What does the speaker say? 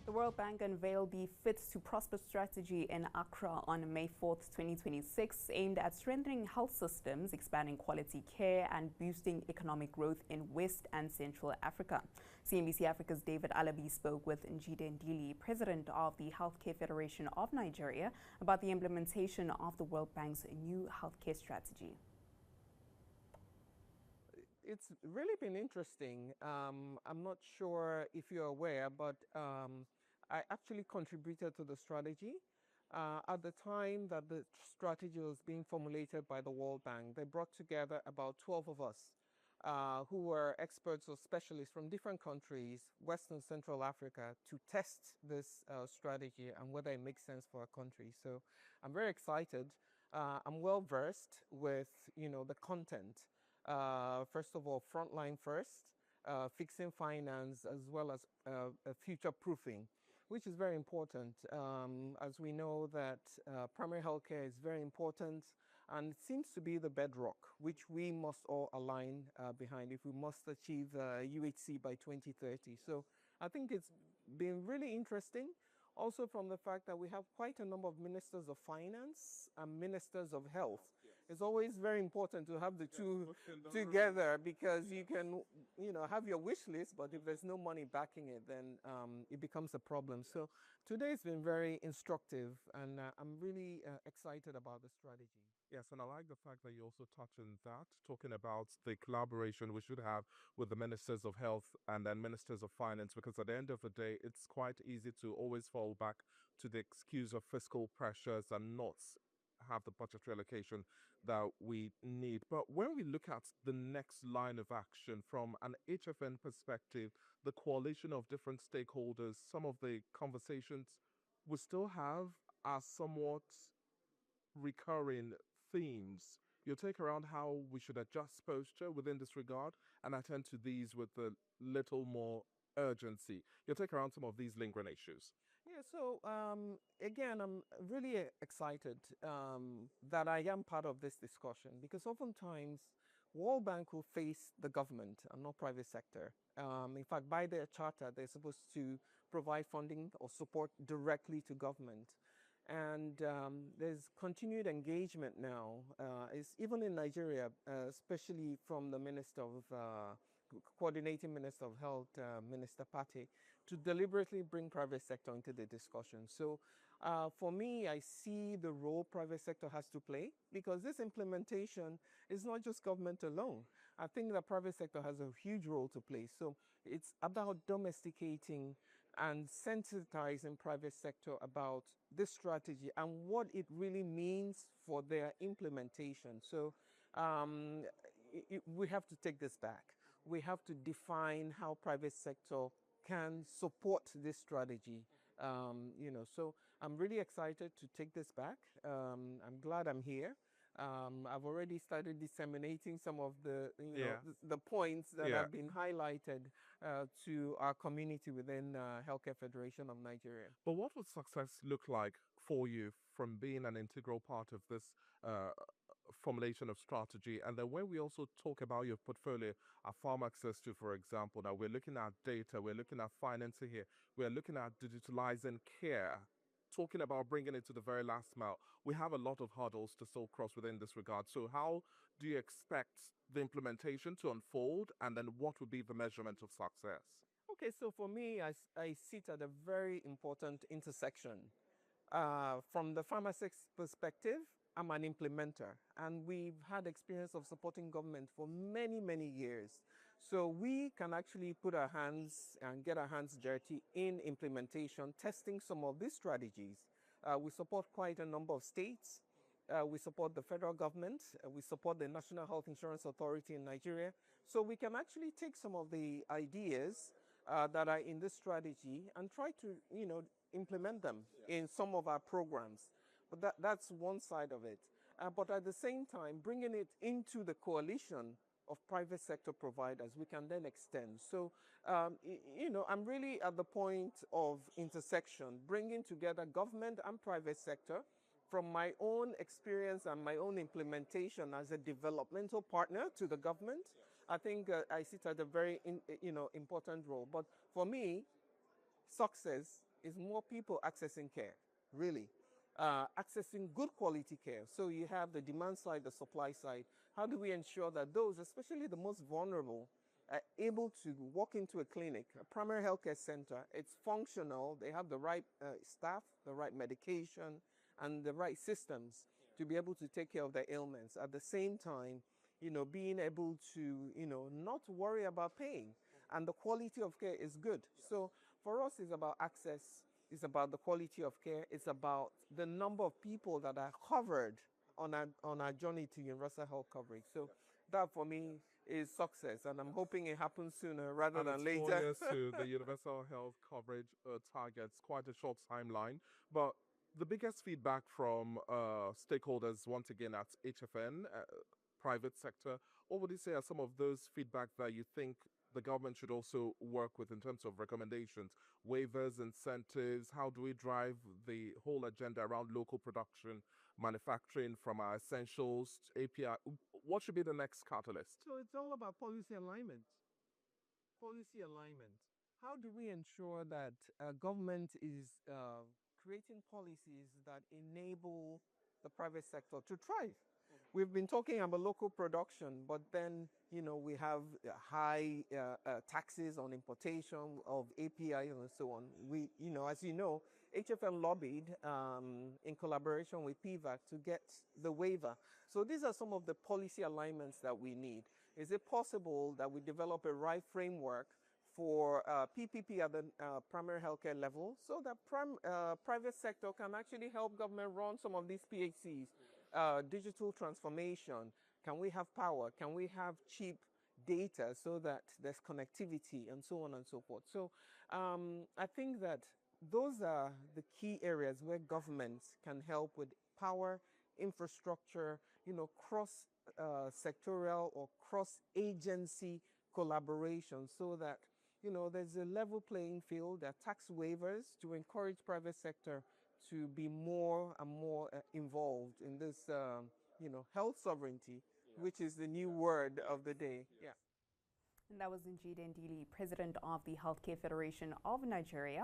The World Bank unveiled the Fit to Prosper strategy in Accra on May 4th, 2026, aimed at strengthening health systems, expanding quality care, and boosting economic growth in West and Central Africa. CNBC Africa's David Alabi spoke with Njide Ndili, president of the Healthcare Federation of Nigeria, about the implementation of the World Bank's new healthcare strategy. It's really been interesting. I'm not sure if you're aware, but I actually contributed to the strategy. At the time that the strategy was being formulated by the World Bank, they brought together about 12 of us who were experts or specialists from different countries, West and Central Africa, to test this strategy and whether it makes sense for our country. So I'm very excited. I'm well versed with, the content. First of all, frontline first, fixing finance, as well as future proofing, which is very important. As we know that primary healthcare is very important and it seems to be the bedrock, which we must all align behind if we must achieve UHC by 2030. So I think it's been really interesting. Also from the fact that we have quite a number of ministers of finance and ministers of health. It's always very important to have the two together because you can, have your wish list, but if there's no money backing it, then it becomes a problem. So today has been very instructive and I'm really excited about the strategy. Yes, and I like the fact that you also touch on that, talking about the collaboration we should have with the ministers of health and then ministers of finance, because at the end of the day, it's quite easy to always fall back to the excuse of fiscal pressures and not have the budgetary allocation that we need. But when we look at the next line of action from an HFN perspective, the coalition of different stakeholders, some of the conversations we still have are somewhat recurring themes. You'll take around how we should adjust posture within this regard and attend to these with a little more urgency. You'll take around some of these lingering issues. Yeah, so again, I'm really excited that I am part of this discussion because oftentimes World Bank will face the government and not private sector. In fact, by their charter, they're supposed to provide funding or support directly to government. And there's continued engagement now, even in Nigeria, especially from the Minister of Coordinating Minister of Health, Minister Pate, to deliberately bring private sector into the discussion. So for me, I see the role private sector has to play because this implementation is not just government alone. I think the private sector has a huge role to play. So it's about domesticating and sensitizing private sector about this strategy and what it really means for their implementation. So we have to take this back. We have to define how private sector can support this strategy. So I'm really excited to take this back. I'm glad I'm here. I've already started disseminating some of the points that have been highlighted to our community within Healthcare Federation of Nigeria. But what would success look like for you from being an integral part of this formulation of strategy? And then when we also talk about your portfolio, our farm access to, for example, now we're looking at data, we're looking at financing here, we're looking at digitalizing care, talking about bringing it to the very last mile. We have a lot of hurdles to still cross within this regard. So how do you expect the implementation to unfold? And then what would be the measurement of success? Okay, so for me, I sit at a very important intersection. From the pharmacist perspective, I'm an implementer, and we've had experience of supporting government for many, many years. So we can actually put our hands and get our hands dirty in implementation, testing some of these strategies. We support quite a number of states. We support the federal government. We support the National Health Insurance Authority in Nigeria. So we can actually take some of the ideas that are in this strategy and try to, implement them in some of our programs. But that's one side of it. But at the same time, bringing it into the coalition of private sector providers, we can then extend. So, I'm really at the point of intersection, bringing together government and private sector. From my own experience and my own implementation as a developmental partner to the government, I think I sit at a very important role. But for me, success is more people accessing care, really. Accessing good quality care. So you have the demand side, the supply side. How do we ensure that those, especially the most vulnerable, are able to walk into a clinic, a primary healthcare center? It's functional. They have the right staff, the right medication, and the right systems to be able to take care of their ailments. At the same time, being able to, not worry about paying. And the quality of care is good. So for us, it's about access. It's about the quality of care. It's about the number of people that are covered on our journey to universal health coverage. So that for me is success, and I'm hoping it happens sooner rather than later. 4 years to the universal health coverage targets, quite a short timeline. But the biggest feedback from stakeholders, once again, at HFN, private sector, what would you say are some of those feedback that you think the government should also work with in terms of recommendations, waivers, incentives? How do we drive the whole agenda around local production, manufacturing from our essentials to API? What should be the next catalyst? So it's all about policy alignment. Policy alignment. How do we ensure that government is creating policies that enable the private sector to thrive? We've been talking about local production, but then, we have high taxes on importation of API and so on. We, as you know, HFN lobbied in collaboration with PVAC to get the waiver. So these are some of the policy alignments that we need. Is it possible that we develop a right framework for PPP at the primary healthcare level so that private sector can actually help government run some of these PHCs? Digital transformation. Can we have power? Can we have cheap data so that there's connectivity and so on and so forth? So I think that those are the key areas where governments can help with power, infrastructure, cross sectorial or cross agency collaboration so that there's a level playing field. There are tax waivers to encourage private sector to be more and more involved in this, health sovereignty, which is the new word of the day. Yeah. And that was Njide Ndili, President of the Healthcare Federation of Nigeria.